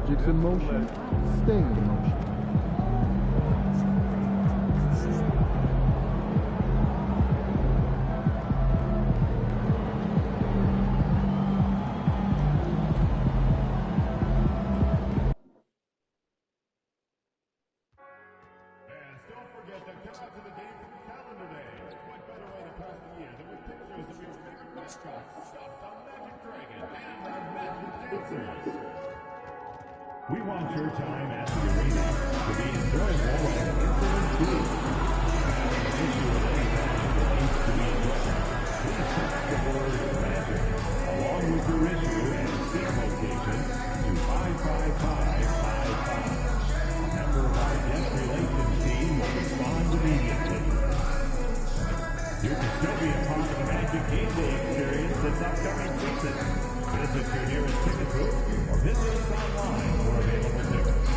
Objects in motion stay in motion. We want your time at the arena to be enjoyable and infinite. Having an issue with any time that needs to be addressed, please text the word magic along with your issue and seat location to 55555. A member of our guest relations team will respond immediately. You can still be a part of the Magic Game Day experience this upcoming season. Visit your nearest ticket booth or visit us online for available tickets.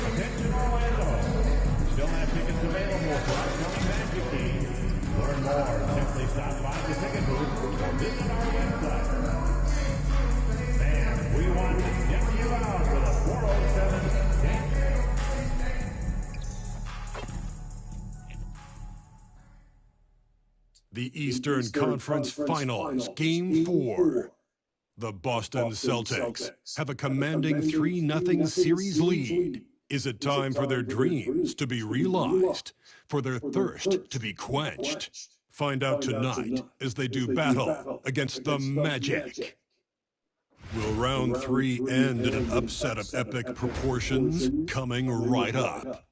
Attention Orlando! We still have tickets available for upcoming Magic games. Learn more. Simply stop by the ticket booth or visit our website. And we want to get you out with a 407 dance. The Eastern Conference Finals, Game 4. The Boston Celtics have a commanding 3-0 series lead. Is it time for their dreams to be realized, for their thirst to be quenched? Find out tonight as they do battle against the Magic. Will round 3 end in an upset of epic proportions? Coming right up.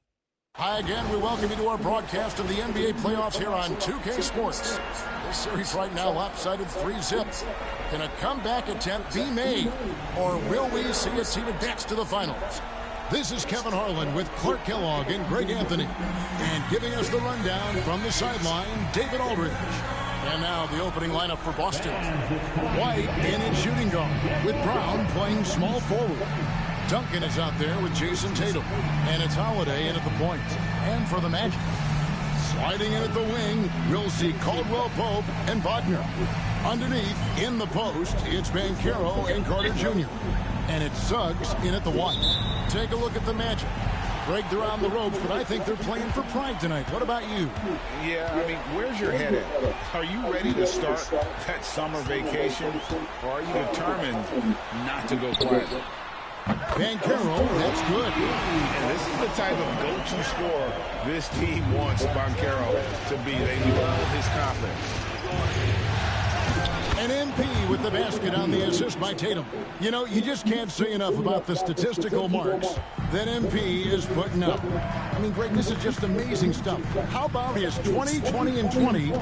Hi again, we welcome you to our broadcast of the NBA playoffs here on 2K Sports. This series right now lopsided 3-0. Can a comeback attempt be made, or will we see a team advance to the finals? This is Kevin Harlan with Clark Kellogg and Greg Anthony. And giving us the rundown from the sideline, David Aldridge. And now the opening lineup for Boston. White in at shooting guard, with Brown playing small forward. Duncan is out there with Jason Tatum. And it's Holiday in at the point. And for the Magic, sliding in at the wing, we'll see Caldwell-Pope and Wagner. Underneath, in the post, it's Banchero and Carter Jr. And it's Suggs in at the one. Take a look at the Magic. Greg, they're on the ropes, but I think they're playing for pride tonight. What about you? Yeah, I mean, where's your head at? Are you ready to start that summer vacation, or are you determined not to go quietly? Banchero, that's good. And this is the type of go-to scorer this team wants Banchero to be. They love his confidence. An MP with the basket on the assist by Tatum. You know, you just can't say enough about the statistical marks that MP is putting up. I mean, Greg, this is just amazing stuff. How about his 20, 20, and 20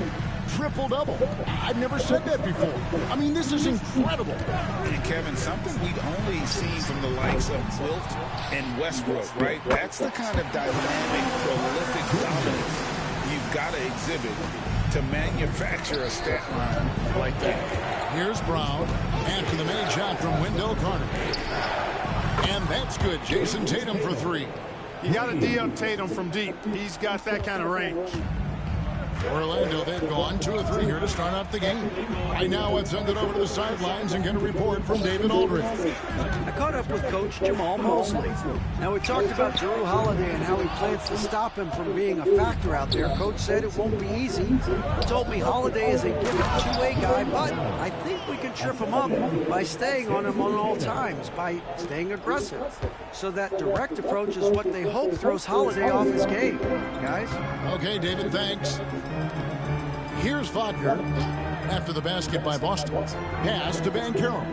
triple-double? I've never said that before. I mean, this is incredible. And Kevin, something we'd only seen from the likes of Wilt and Westbrook, right? That's the kind of dynamic, prolific dominance you've got to exhibit to manufacture a stat line like that. Here's Brown after the made shot from Wendell Carter. And that's good. Jason Tatum for three. You got to D-up Tatum from deep. He's got that kind of range. Orlando, they've gone 2 or 3 here to start out the game. Right now, let's send it over to the sidelines and get a report from David Aldridge. I caught up with Coach Jamal Mosley. Now, we talked about Jrue Holiday and how he plans to stop him from being a factor out there. Coach said it won't be easy. He told me Holiday is a gifted two-way guy, but I think we can trip him up by staying on him on all times, by staying aggressive. So that direct approach is what they hope throws Holiday off his game, guys. Okay, David, thanks. Here's Wagner after the basket by Boston. Pass to Banchero.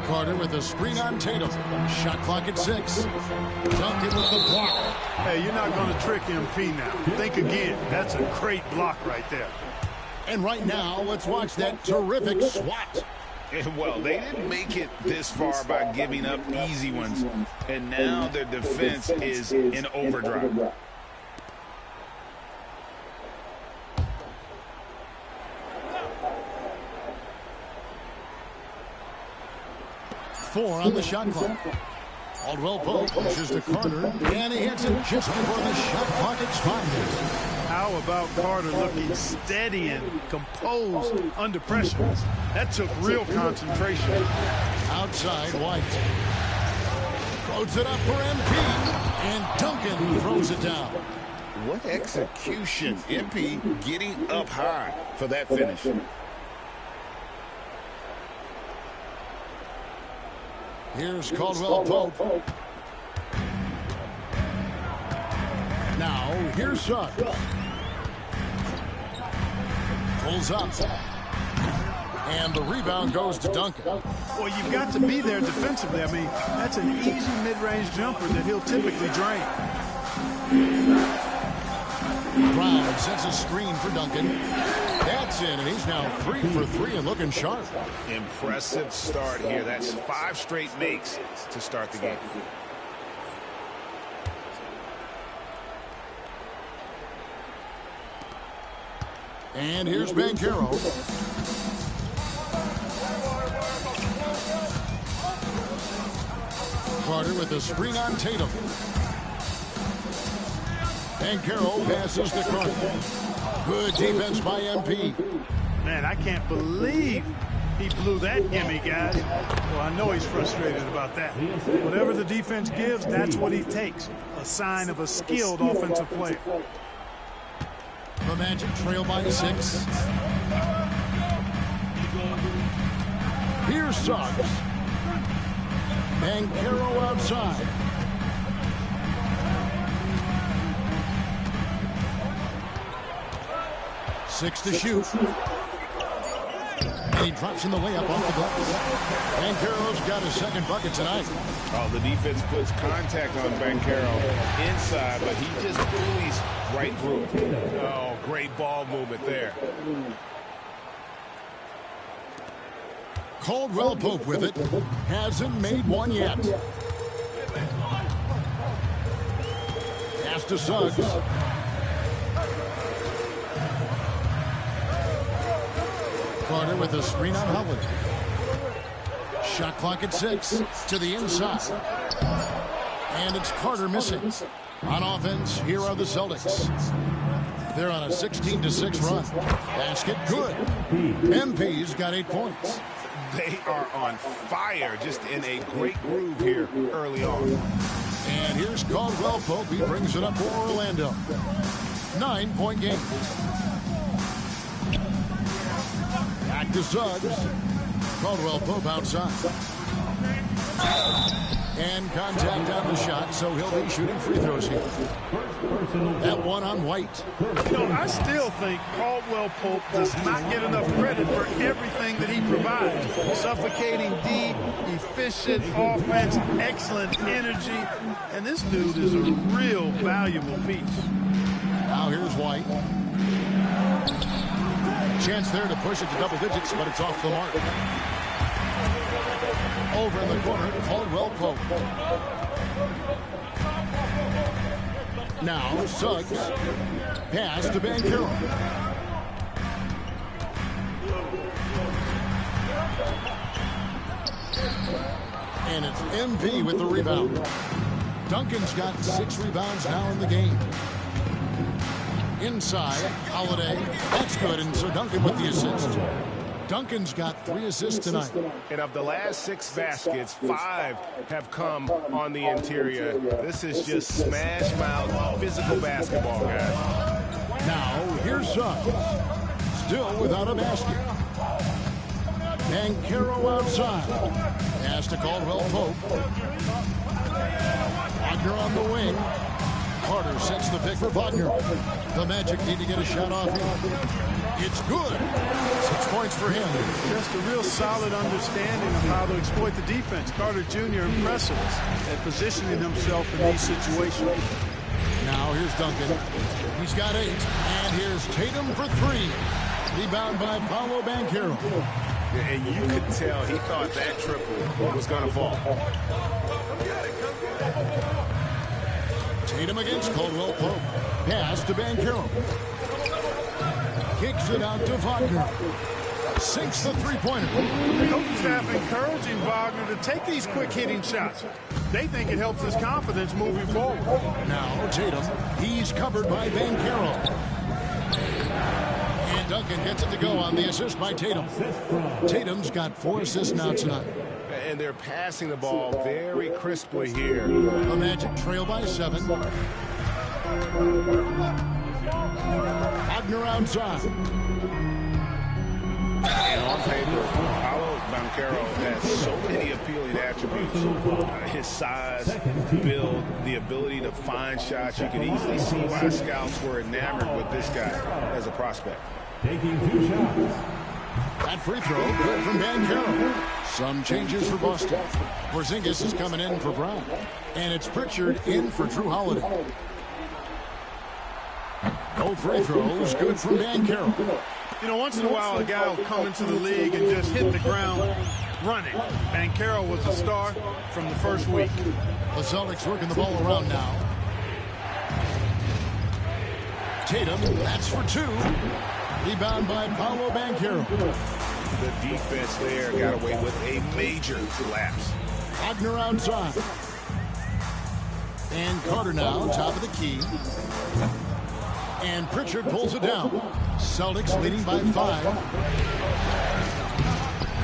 Carter with a screen on Tatum. Shot clock at 6. Duncan with the block. Hey, you're not going to trick MP now. Think again. That's a great block right there. And right now, let's watch that terrific swat. Well, they didn't make it this far by giving up easy ones. And now their defense is in overdrive. Four on the shot clock. Caldwell-Pope pushes to Carter, and he hits it just before the shot clock expires. How about Carter looking steady and composed under pressure? That took real concentration. Outside, White. Throws it up for MP. And Duncan throws it down. What execution. MP getting up high for that finish. Here's Caldwell Pope. Now, here's Suggs. Pulls up. And the rebound goes to Duncan. Well, you've got to be there defensively. I mean, that's an easy mid-range jumper that he'll typically drain. Brown sets a screen for Duncan. That's in, and he's now 3 for 3 and looking sharp. Impressive start here. That's 5 straight makes to start the game. And here's Banchero. Carter with a screen on Tatum. Banchero passes to Carter. Good defense by MP. Man, I can't believe he blew that gimme, guys. Well, I know he's frustrated about that. Whatever the defense gives, that's what he takes. A sign of a skilled offensive player. The Magic trail by 6. Here's Suggs. Banchero outside. Six to shoot. And he drops in the layup off the glass. Banchero's got his second bucket tonight. Oh, the defense puts contact on Banchero inside, but he just bullies right through it. Oh, great ball movement there. Caldwell Pope with it. Hasn't made one yet. Pass to Suggs. Carter with a screen on Howard. Shot clock at 6 to the inside. And it's Carter missing. On offense, here are the Celtics. They're on a 16-6 run. Basket good. MP's got 8 points. They are on fire, just in a great groove here early on. And here's Caldwell Pope. He brings it up for Orlando. 9-point game. Back to Suggs. Caldwell Pope outside. And contact on the shot, so he'll be shooting free throws here. That one on White. You know, I still think Caldwell Pope does not get enough credit for everything that he provides. Suffocating D, efficient offense, excellent energy. And this dude is a real valuable piece. Now here's White. Chance there to push it to double digits, but it's off the mark. Over in the corner, Caldwell Pope. Now Suggs. Pass to Banchero. And it's MP with the rebound. Duncan's got 6 rebounds now in the game. Inside, Holiday. That's good, and so Duncan with the assist. Duncan's got 3 assists tonight. And of the last 6 baskets, 5 have come on the interior. This is just smash mouth physical basketball, guys. Now, here's Suggs. Still without a basket. Banchero outside. Pass to Caldwell Pope. Wagner on the wing. Carter sets the pick for Wagner. The Magic need to get a shot off here. It's good. 6 points for him. Just a real solid understanding of how to exploit the defense. Carter Jr. impressive at positioning himself in these situations. Now here's Duncan. He's got 8. And here's Tatum for 3. Rebound by Paolo Banchero. And you could tell he thought that triple was going to fall. Tatum against Caldwell Pope. Pass to Banchero. Kicks it out to Wagner. Sinks the three-pointer. The coaching staff encouraging Wagner to take these quick-hitting shots. They think it helps his confidence moving forward. Now Tatum. He's covered by Banchero. And Duncan gets it to go on the assist by Tatum. Tatum's got 4 assists now tonight. And they're passing the ball very crisply here. The Magic trail by 7. Wagner outside. And on paper, Paolo Banchero has so many appealing attributes. His size, build, the ability to find shots. You can easily see why scouts were enamored with this guy as a prospect. Taking 2 shots. That free throw, good from Banchero. Some changes for Boston. Porzingis is coming in for Brown. And it's Pritchard in for Drew Holiday. No free throws, good from Banchero. You know, once in a while, a guy will come into the league and just hit the ground running. Banchero was a star from the first week. The Celtics working the ball around now. Tatum, that's for 2. Rebound by Paolo Banchero. The defense there got away with a major lapse. Wagner outside. And Carter now, top of the key. And Pritchard pulls it down. Celtics leading by 5.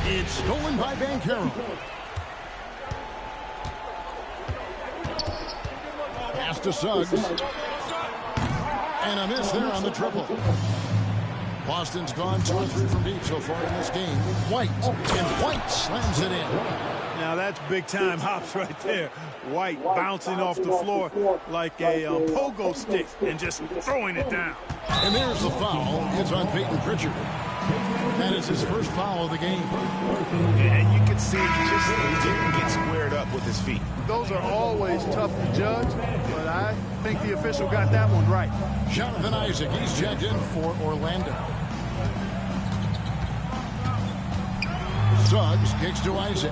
It's stolen by Banchero. Pass to Suggs. And a miss there on the triple. Boston's gone 2 or 3 from deep so far in this game. White, and White slams it in. Now that's big-time hops right there. White bouncing off the floor like a pogo stick and just throwing it down. And there's the foul. It's on Peyton Pritchard. That is his first foul of the game. And you can see he just didn't get squared up with his feet. Those are always tough to judge, but I think the official got that one right. Jonathan Isaac, he's checked in for Orlando. Suggs kicks to Isaac.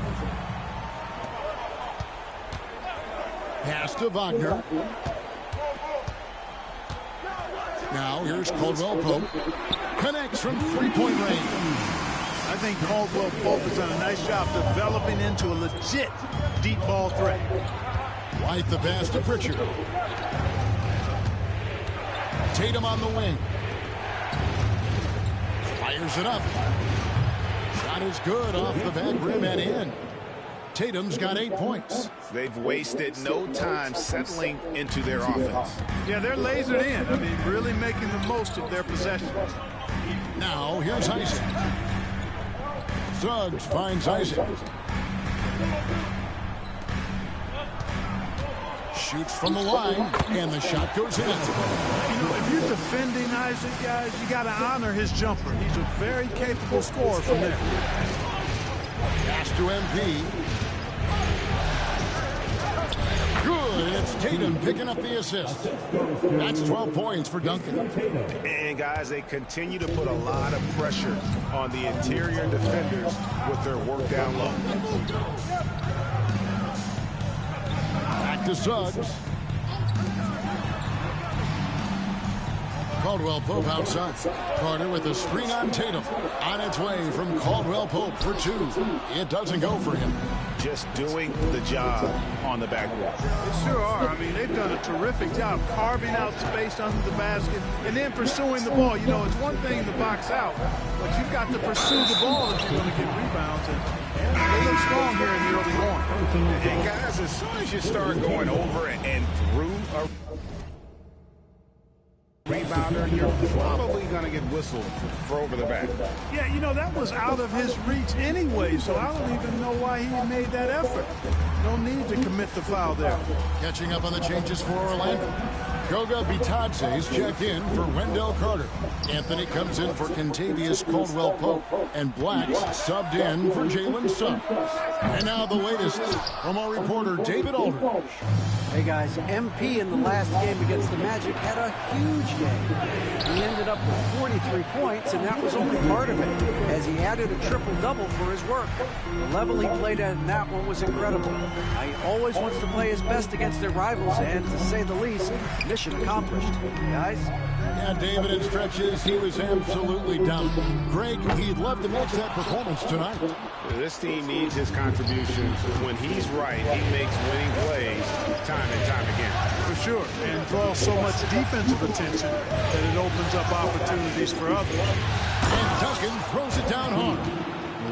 Pass to Wagner. Now here's Caldwell Pope. Connects from 3-point range. I think Caldwell Pope has done a nice job developing into a legit deep ball threat. White the pass to Pritchard. Tatum on the wing. Fires it up. Shot is good off the back rim and in. Tatum's got 8 points. They've wasted no time settling into their offense. Yeah, they're lasered in. I mean, really making the most of their possession. Now, here's Isaac. Suggs finds Isaac. Shoots from the line, and the shot goes in. You know, if you're defending Isaac, guys, you got to honor his jumper. He's a very capable scorer from there. Pass to MP. Good, and it's Tatum picking up the assist. That's 12 points for Duncan. And, guys, they continue to put a lot of pressure on the interior defenders with their work down low. Back to Suggs. Caldwell Pope outside. Carter with a screen on Tatum. On its way from Caldwell Pope for 2. It doesn't go for him. Just doing the job on the backboard. They sure are. I mean, they've done a terrific job carving out space under the basket and then pursuing the ball. You know, it's one thing to box out, but you've got to pursue the ball if you're going to get rebounds. And they look strong here in the early going. And, guys, as soon as you start going over and through a rebounder, you're probably going to get whistled for over the back. Yeah, you know, that was out of his reach anyway, so I don't even know why he made that effort. No need to commit the foul there. Catching up on the changes for Orlando. Goga Bitadze is checked in for Wendell Carter. Anthony comes in for Kentavious Caldwell-Pope. And Blacks subbed in for Jalen Suggs. And now the latest from our reporter David Aldridge. Hey guys, MP in the last game against the Magic had a huge game. He ended up with 43 points, and that was only part of it, as he added a triple-double for his work. The level he played at in that one was incredible. He always wants to play his best against their rivals, and to say the least, mission accomplished. Guys? Yeah, David, in stretches, he was absolutely down. Greg, he'd love to match that performance tonight. This team needs his contributions. When he's right, he makes winning plays time time and time again. For sure, and draws so much defensive attention that it opens up opportunities for others. And Duncan throws it down hard.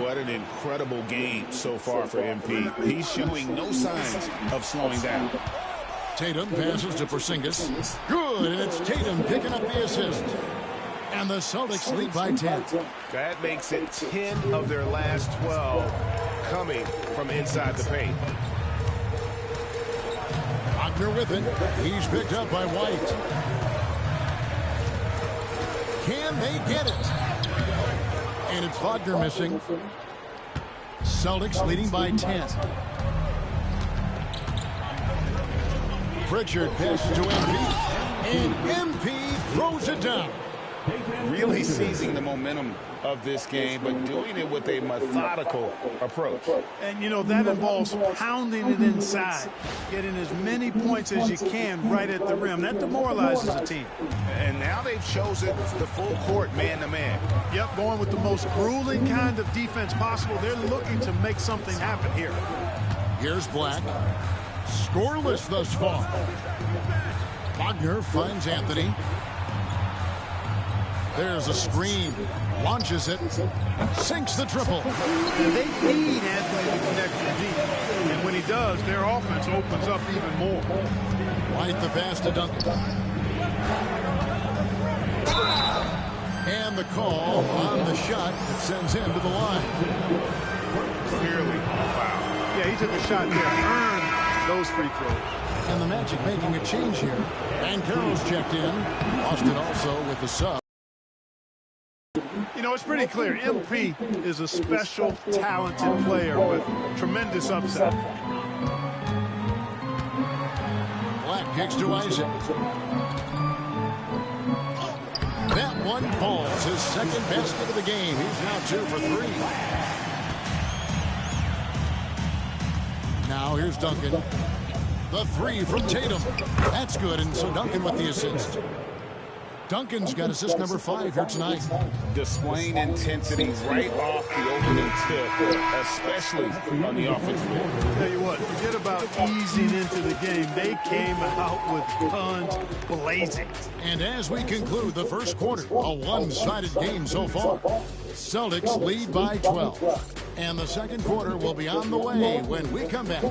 What an incredible game so far for MP. He's showing no signs of slowing down. Tatum passes to Porzingis. Good, and it's Tatum picking up the assist. And the Celtics lead by 10. That makes it 10 of their last 12 coming from inside the paint. Wagner with it. He's picked up by White. Can they get it? And it's Wagner missing. Celtics leading by 10. Pritchard passes to MP. And MP throws it down. Really seizing the momentum of this game, but doing it with a methodical approach. And, you know, that involves pounding it inside, getting as many points as you can right at the rim. That demoralizes a team. And now they've chosen the full court man-to-man. Yep, going with the most grueling kind of defense possible. They're looking to make something happen here. Here's Black. Scoreless thus far. Wagner finds Anthony. There's a screen. Launches it. Sinks the triple. And they need Anthony to connect from deep. And when he does, their offense opens up even more. White the pass to Duncan. And the call on the shot that sends him to the line. Clearly a foul. Yeah, he took a shot there. Earned those free throws. And the Magic making a change here. And Carroll's checked in. Austin also with the sub. You know, it's pretty clear. MP is a special, talented player with tremendous upside. Black kicks to Isaac. That one falls. His second basket of the game. He's now 2 for 3. Now here's Duncan. The 3 from Tatum. That's good, and so Duncan with the assist. Duncan's got assist number 5 here tonight. Displaying intensity right off the opening tip, especially on the offensive end. Tell you what, forget about easing into the game. They came out with guns blazing. And as we conclude the first quarter, a one-sided game so far. Celtics lead by 12. And the second quarter will be on the way when we come back.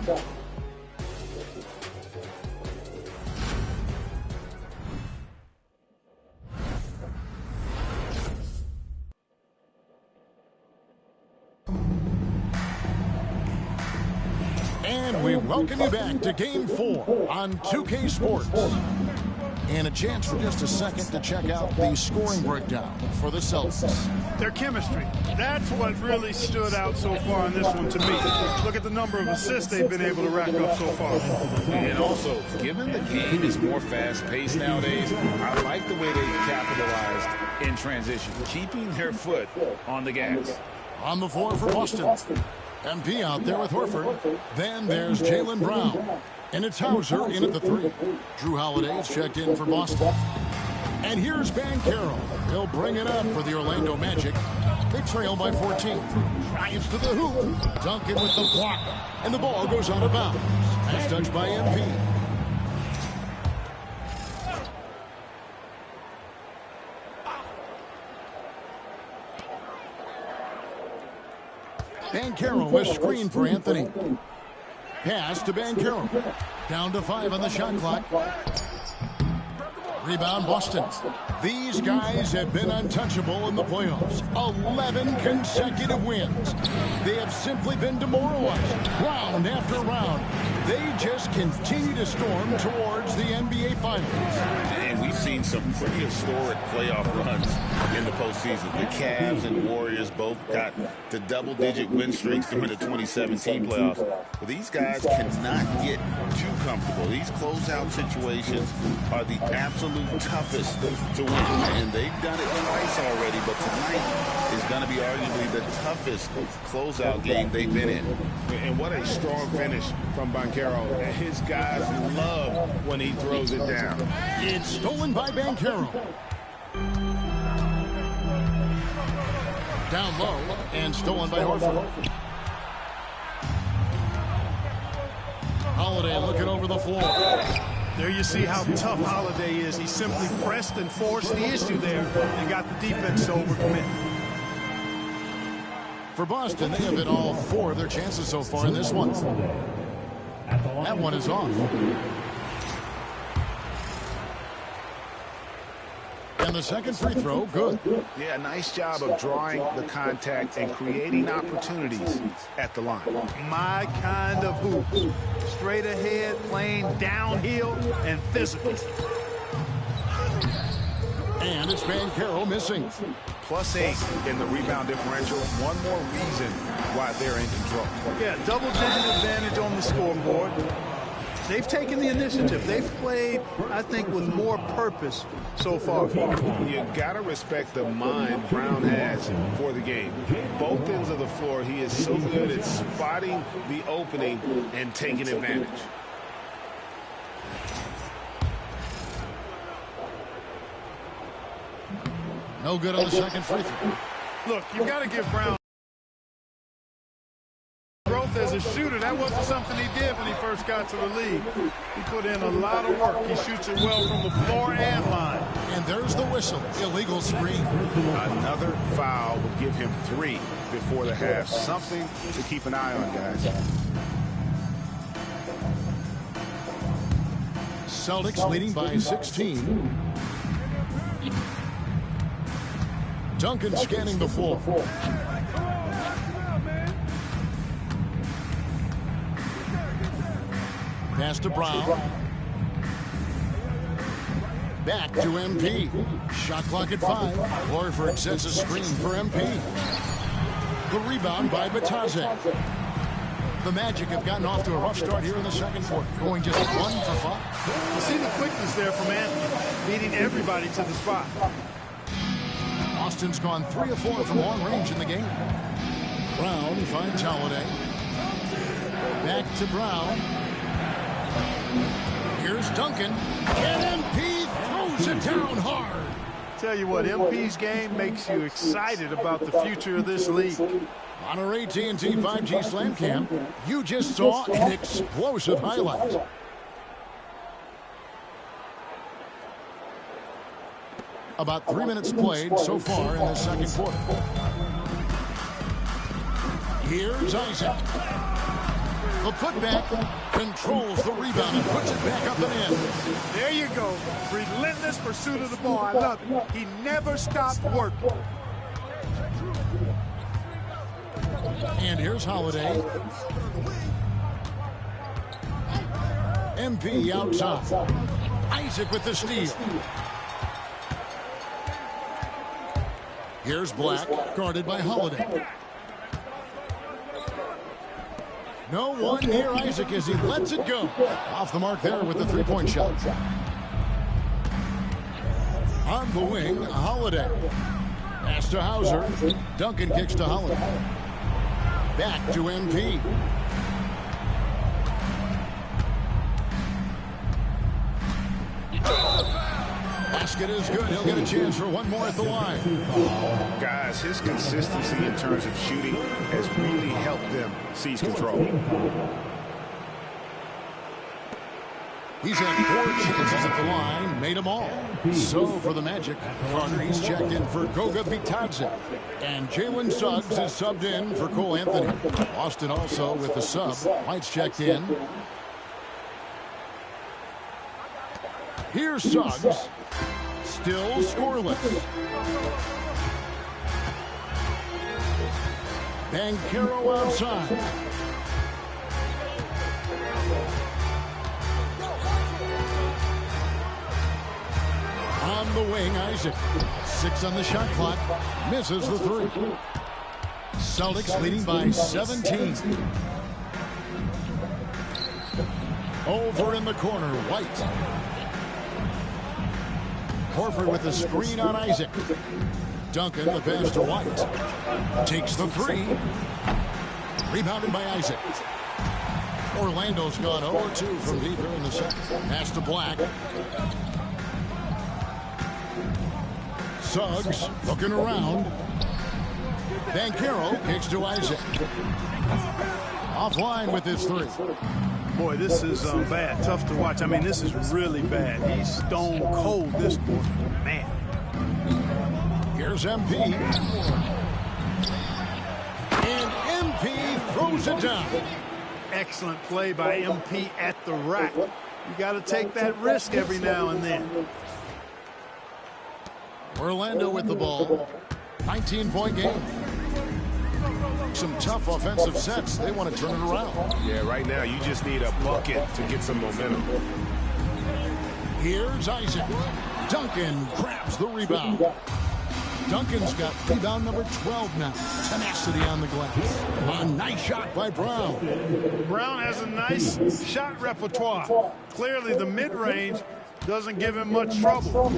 And we welcome you back to Game 4 on 2K Sports. And a chance for just a second to check out the scoring breakdown for the Celtics. Their chemistry, that's what really stood out so far in this one to me. Look at the number of assists they've been able to rack up so far. And also, given the game is more fast-paced nowadays, I like the way they've capitalized in transition, keeping their foot on the gas. On the floor for Boston. MP out there with Horford. Then there's Jaylen Brown. And it's Hauser in at the 3. Drew Holiday's checked in for Boston. And here's Banchero. He'll bring it up for the Orlando Magic. They trail by 14. Drives to the hoop. Duncan with the block. And the ball goes out of bounds. Pass touched by MP. Banchero with screen for Anthony. Pass to Banchero. Down to 5 on the shot clock. Rebound Boston. These guys have been untouchable in the playoffs. 11 consecutive wins. They have simply been demoralized round after round. They just continue to storm towards the NBA Finals. And we've seen some pretty historic playoff runs in the postseason. The Cavs and Warriors both got to double-digit win streaks during the 2017 playoffs. But these guys cannot get too comfortable. These closeout situations are the absolute toughest to win. And they've done it twice already, but tonight is going to be arguably the toughest closeout game they've been in. And what a strong finish from Banchero. His guys love when he throws it down. It's stolen by Banchero. Down low and stolen by Horford. Holiday looking over the floor. There you see how tough Holiday is. He simply pressed and forced the issue there and got the defense to overcommit. For Boston, they have hit all 4 of their chances so far in this one. That one is off. And the second free throw, good. Yeah, nice job of drawing the contact and creating opportunities at the line. My kind of hoop. Straight ahead, playing downhill, and physical. And it's Banchero missing. +8 in the rebound differential. One more reason why they're in control. Yeah, double-digit advantage on the scoreboard. They've taken the initiative. They've played, I think, with more purpose so far. You got to respect the mind Brown has for the game. Both ends of the floor, he is so good at spotting the opening and taking advantage. No good on the second free throw. Look, you got to give Brown growth as a shooter. That wasn't something he did when he first got to the league. He put in a lot of work. He shoots it well from the floor and line. And there's the whistle. Illegal screen. Another foul would give him 3 before the half. Something to keep an eye on, guys. Celtics leading by 16. Duncan scanning the floor. Pass to Brown. Back to MP. Shot clock at 5. Horford sets a screen for MP. The rebound by Batazek. The Magic have gotten off to a rough start here in the second quarter, going just 1 for 5. You see the quickness there from Anthony, leading everybody to the spot. Austin's gone 3 of 4 from long range in the game. Brown finds Holiday. Back to Brown. Here's Duncan. And MP throws it down hard. Tell you what, MP's game makes you excited about the future of this league. On our AT&T 5G Slam Cam, you just saw an explosive highlight. About 3 minutes played so far in the second quarter. Here's Isaac. The putback controls the rebound and puts it back up and in. There you go. Relentless pursuit of the ball. I love it. He never stopped working. And here's Holiday. MP outside. Isaac with the steal. Here's Black, guarded by Holiday. No one near Isaac as he lets it go. Off the mark there with the three-point shot. On the wing, Holiday. Pass to Hauser. Duncan kicks to Holiday. Back to MP. Basket is good. He'll get a chance for one more at the line. Guys, his consistency in terms of shooting has really helped them seize control. He's had 4 chances at the line, made them all. So for the Magic, Carter, he's checked in for Goga Bitadze. And Jalen Suggs is subbed in for Cole Anthony. Austin also with the sub. White's checked in. Here's Suggs. Still scoreless. Banchero outside. On the wing, Isaac. 6 on the shot clock. Misses the 3. Celtics leading by 17. Over in the corner, White. Horford with the screen on Isaac. Duncan, the pass to White. Takes the 3. Rebounded by Isaac. Orlando's gone 0-2 from deep here in the second. Pass to Black. Suggs looking around. Banchero kicks to Isaac. Offline with his 3. Boy, this is bad. Tough to watch. I mean, this is really bad. He's stone cold this quarter. Man. Here's MP. And MP throws it down. Excellent play by MP at the rack. You got to take that risk every now and then. Orlando with the ball. 19-point game. Some tough offensive sets. They want to turn it around. Yeah, right now you just need a bucket to get some momentum. Here's Isaac. Duncan grabs the rebound. Duncan's got rebound number 12 now. Tenacity on the glass. A nice shot by Brown. Brown has a nice shot repertoire. Clearly the mid-range doesn't give him much trouble.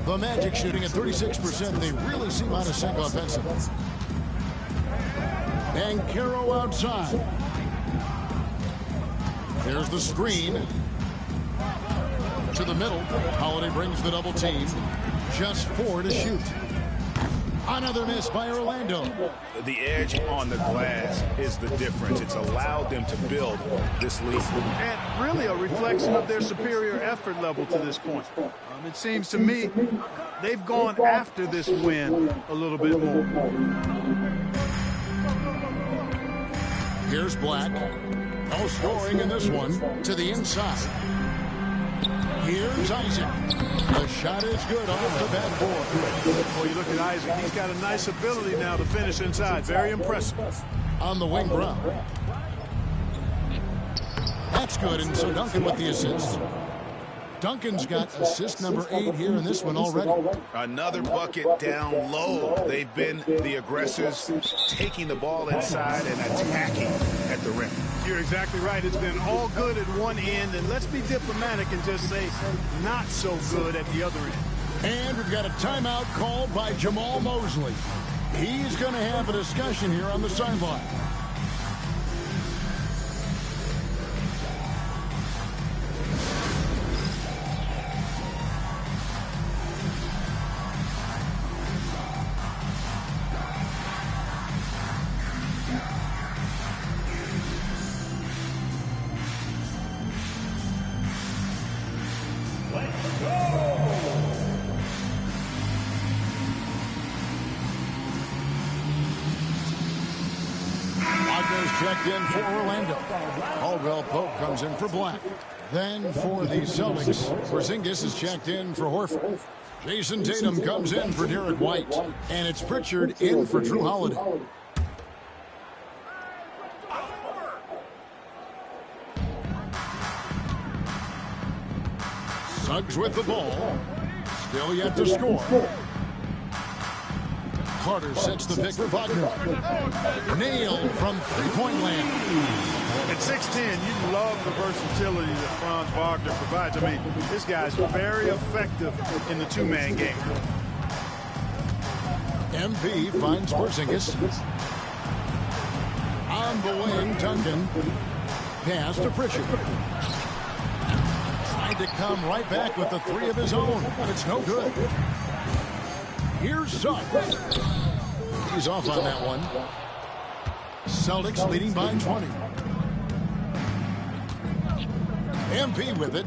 The Magic shooting at 36%. They really seem out of sync offensively. Banchero outside. There's the screen. To the middle. Holiday brings the double team. Just 4 to shoot. Another miss by Orlando. The edge on the glass is the difference. It's allowed them to build this lead. And really a reflection of their superior effort level to this point. It seems to me they've gone after this win a little bit more. Here's Black. No scoring in this one. To the inside. Here's Isaac. The shot is good off the backboard. Boy, you look at Isaac. He's got a nice ability now to finish inside. Very impressive. On the wing, Brown. That's good, and so Duncan with the assist. Duncan's got assist number 8 here in this one already. Another bucket down low. They've been the aggressors, taking the ball inside and attacking at the rim. You're exactly right. It's been all good at one end, and let's be diplomatic and just say not so good at the other end. And we've got a timeout called by Jamal Mosley. He's going to have a discussion here on the sideline. Checked in for Orlando. Caldwell Pope comes in for Black. Then for the Celtics, Porzingis is checked in for Horford. Jason Tatum comes in for Derek White. And it's Pritchard in for Drew Holiday. Suggs with the ball. Still yet to score. Carter sets the pick for Wagner. Nailed from three-point land. At 6'10", you love the versatility that Franz Wagner provides. I mean, this guy's very effective in the two-man game. MP finds Porzingis. On the wing, Duncan. Pass to Pritchard. Tried to come right back with the 3 of his own, but it's no good. Here's Suggs. He's off on that one. Celtics leading by 20. MP with it.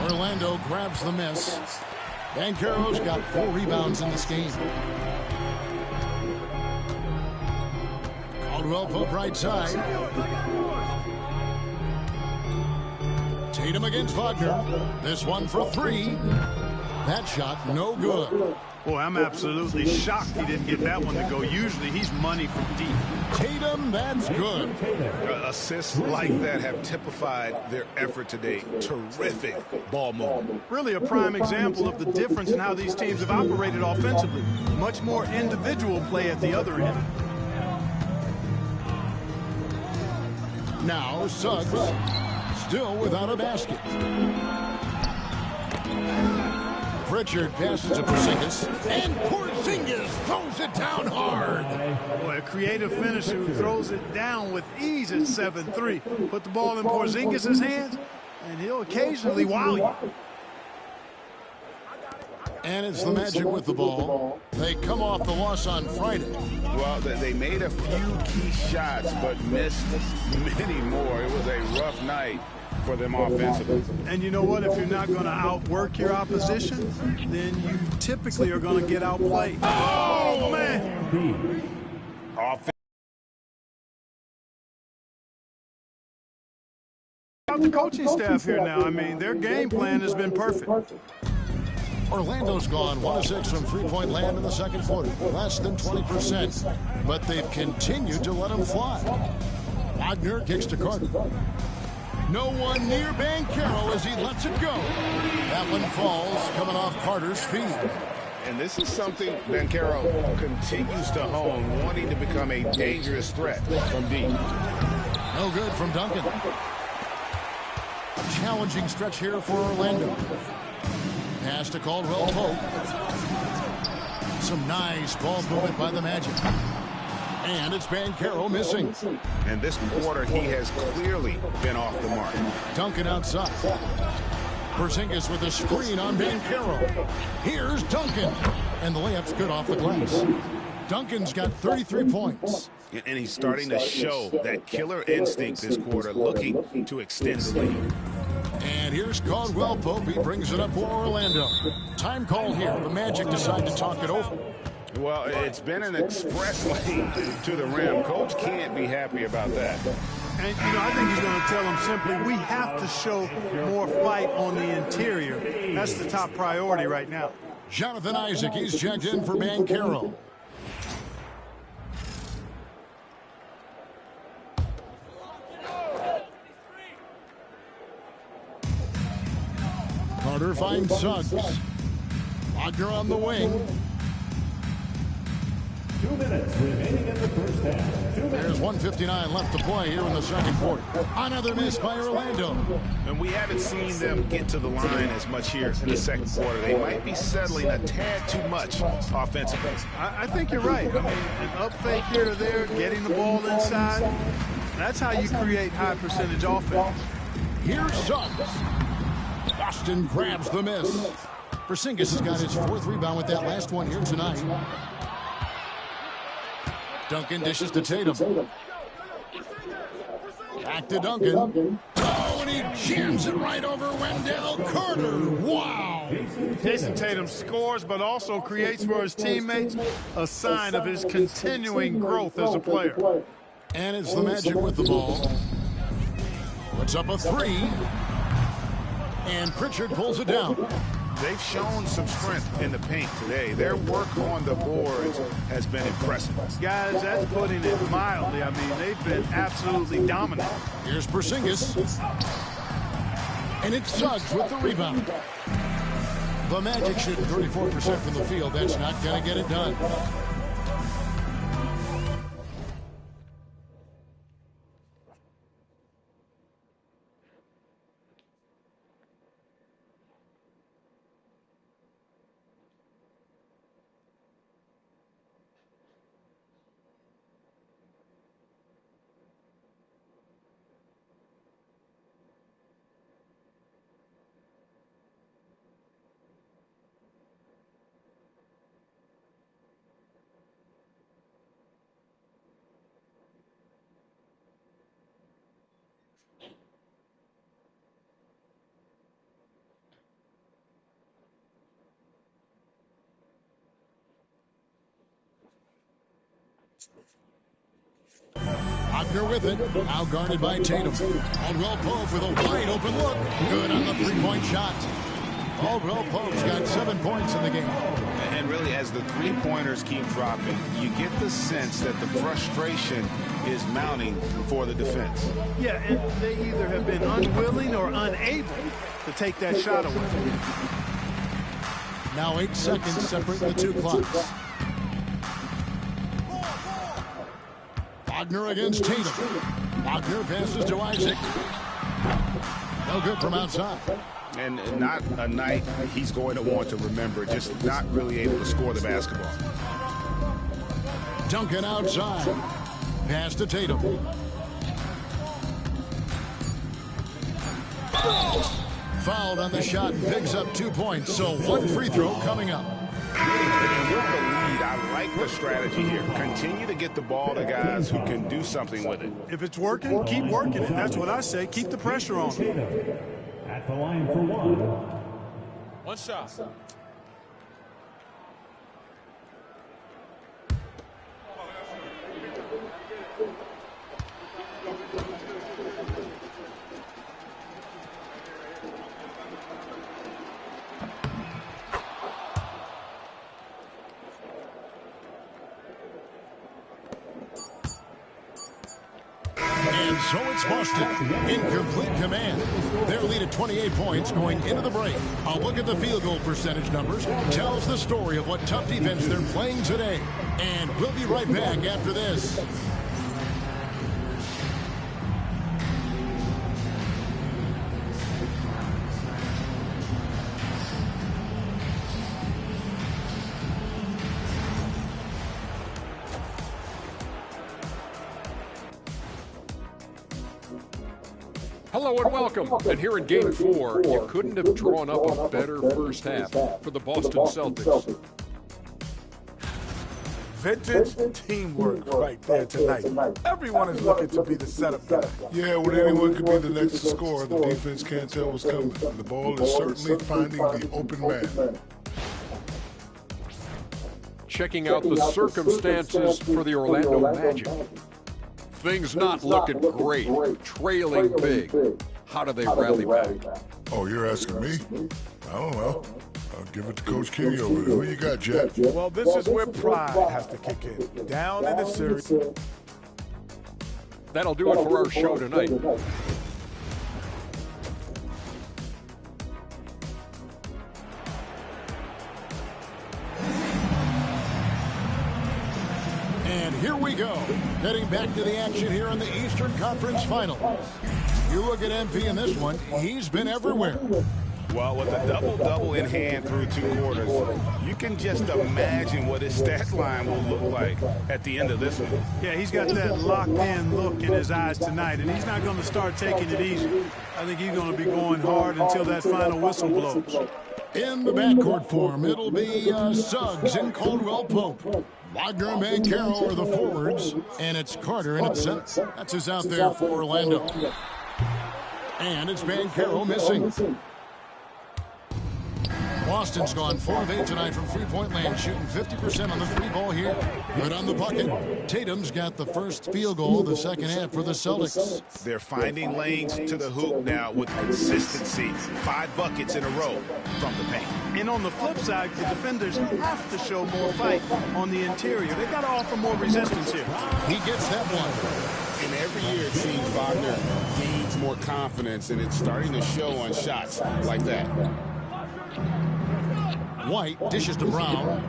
Orlando grabs the miss. Banchero's got 4 rebounds in this game. Caldwell Pope right side. Tatum against Wagner. This one for 3. That shot no good. Boy, I'm absolutely shocked he didn't get that one to go. Usually he's money from deep. Tatum, that's good. Assists like that have typified their effort today. Terrific ball movement. Really a prime example of the difference in how these teams have operated offensively. Much more individual play at the other end. Now Suggs still without a basket. Pritchard passes to Porzingis, and Porzingis throws it down hard. Boy, a creative finisher who throws it down with ease at 7-3. Put the ball in Porzingis' hands, and he'll occasionally wow you. And it's the Magic with the ball. They come off the loss on Friday. Well, they made a few key shots, but missed many more. It was a rough night for them offensively. And you know what? If you're not going to outwork your opposition, then you typically are going to get outplayed. Oh, man! The coaching staff here now, I mean, their game plan has been perfect. Orlando's gone 1-6 from three-point land in the second quarter, less than 20%, but they've continued to let them fly. Wagner kicks to Carter. No one near Banchero as he lets it go. That one falls, coming off Carter's feet. And this is something Banchero continues to hone, wanting to become a dangerous threat from deep. No good from Duncan. A challenging stretch here for Orlando. Pass to Caldwell Pope. Some nice ball movement by the Magic. And it's Banchero missing. And this quarter, he has clearly been off the mark. Duncan outside. Porzingis with a screen on Banchero. Here's Duncan. And the layup's good off the glass. Duncan's got 33 points. And he's starting to show that killer instinct this quarter, looking to extend the lead. And here's Caldwell Pope. He brings it up for Orlando. Time call here. The Magic decide to talk it over. Well, it's been an express lane to the rim. Coach can't be happy about that. And, you know, I think he's going to tell them simply, we have to show more fight on the interior. That's the top priority right now. Jonathan Isaac, he's checked in for Banchero. Carter finds Suggs. Wagner on the wing. 2 minutes remaining in the first half. There's 1:59 left to play here in the second quarter. Another miss by Orlando. And we haven't seen them get to the line as much here in the second quarter. They might be settling a tad too much offensively. I think you're right. I mean, an up fake here or there, getting the ball inside, that's how you create high percentage offense. Here's Suggs. Boston grabs the miss. Porzingis has got his fourth rebound with that last one here tonight. Duncan dishes to Tatum. Back to Duncan. Oh, and he jams it right over Wendell Carter. Wow. Jason Tatum scores, but also creates for his teammates a sign of his continuing growth as a player. And it's the Magic with the ball. Puts up a three. And Pritchard pulls it down. They've shown some strength in the paint today. Their work on the boards has been impressive. Guys, that's putting it mildly. I mean, they've been absolutely dominant. Here's Porzingis. And it's Suggs with the rebound. The Magic shooting 34% from the field. That's not going to get it done. Wagner with it. Now guarded by Tatum. Caldwell Pope with a wide open look. Good on the three-point shot. Caldwell Pope's got 7 points in the game. And really, as the three-pointers keep dropping, you get the sense that the frustration is mounting for the defense. Yeah, and they either have been unwilling or unable to take that shot away. Now 8 seconds separating the two clocks. Wagner against Tatum. Wagner passes to Isaac. No good from outside. And not a night he's going to want to remember, just not really able to score the basketball. Duncan outside. Pass to Tatum. Fouled on the shot and picks up 2 points. So one free throw coming up. And with the lead, I like the strategy here. Continue to get the ball to guys who can do something with it. If it's working, keep working it. That's what I say. Keep the pressure on them. At the line for one. One shot. And so it's Boston in complete command. Their lead at 28 points going into the break. A look at the field goal percentage numbers tells the story of what tough defense they're playing today. And we'll be right back after this. Hello and welcome. And here in Game 4, you couldn't have drawn up a better first half for the Boston Celtics. Vintage teamwork right there tonight. Everyone is looking to be the setup guy. Yeah, when anyone could be the next to score, the defense can't tell what's coming. And the ball is certainly finding the open man. Checking out the circumstances for the Orlando Magic. Things not looking great, trailing big. How do they rally back? Oh, you're asking me? I don't know. I'll give it to Coach Kenny over there. Who you got, Jack? Well, this is where pride has to kick in. Down in the series. That'll do it for our show tonight. And here we go. Heading back to the action here in the Eastern Conference Finals. You look at MP in this one, he's been everywhere. Well, with a double-double in hand through 2 quarters, you can just imagine what his stat line will look like at the end of this one. Yeah, he's got that locked-in look in his eyes tonight, and he's not going to start taking it easy. I think he's going to be going hard until that final whistle blows. In the backcourt form, it'll be Suggs and Caldwell Pope. Wagner and Banchero are the forwards, and it's Carter in at center. That's who's out there for Orlando. And it's Banchero missing. Boston's gone 4 of 8 tonight from three-point land, shooting 50% on the free ball here. Good on the bucket. Tatum's got the first field goal of the second half for the Celtics. They're finding lanes to the hoop now with consistency. 5 buckets in a row from the paint. And on the flip side, the defenders have to show more fight on the interior. They've got to offer more resistance here. He gets that one. And every year it seems Wagner gains more confidence, and it's starting to show on shots like that. White dishes to Brown.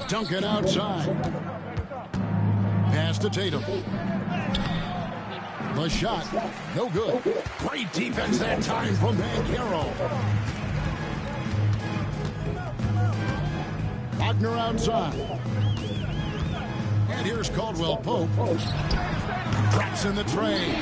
Dunk it outside. Pass to Tatum. The shot, no good. Great defense that time from Banchero. Wagner outside. And here's Caldwell Pope. Drops in the tray.